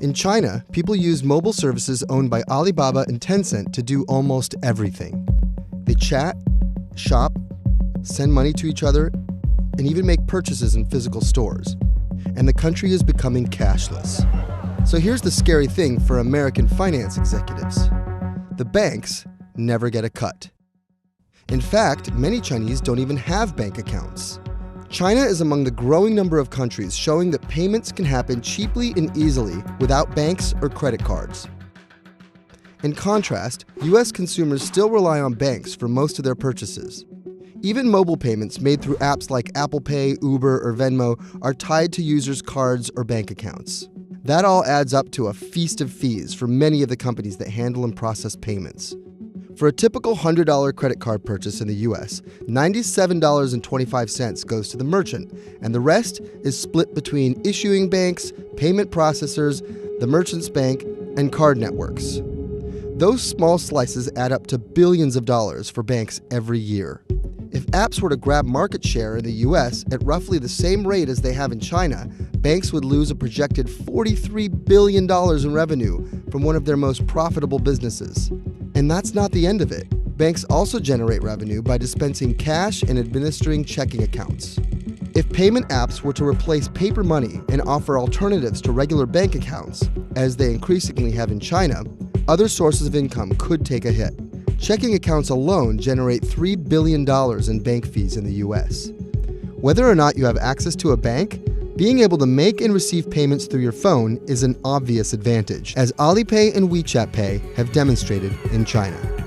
In China, people use mobile services owned by Alibaba and Tencent to do almost everything. They chat, shop, send money to each other, and even make purchases in physical stores. And the country is becoming cashless. So here's the scary thing for American finance executives. The banks never get a cut. In fact, many Chinese don't even have bank accounts. China is among the growing number of countries showing that payments can happen cheaply and easily without banks or credit cards. In contrast, US consumers still rely on banks for most of their purchases. Even mobile payments made through apps like Apple Pay, Uber, or Venmo are tied to users' cards or bank accounts. That all adds up to a feast of fees for many of the companies that handle and process payments. For a typical $100 credit card purchase in the US, $97.25 goes to the merchant, and the rest is split between issuing banks, payment processors, the merchant's bank, and card networks. Those small slices add up to billions of dollars for banks every year. If apps were to grab market share in the US at roughly the same rate as they have in China, banks would lose a projected $43 billion in revenue from one of their most profitable businesses. And that's not the end of it. Banks also generate revenue by dispensing cash and administering checking accounts. If payment apps were to replace paper money and offer alternatives to regular bank accounts, as they increasingly have in China, other sources of income could take a hit. Checking accounts alone generate $3 billion in bank fees in the US. Whether or not you have access to a bank, being able to make and receive payments through your phone is an obvious advantage, as Alipay and WeChat Pay have demonstrated in China.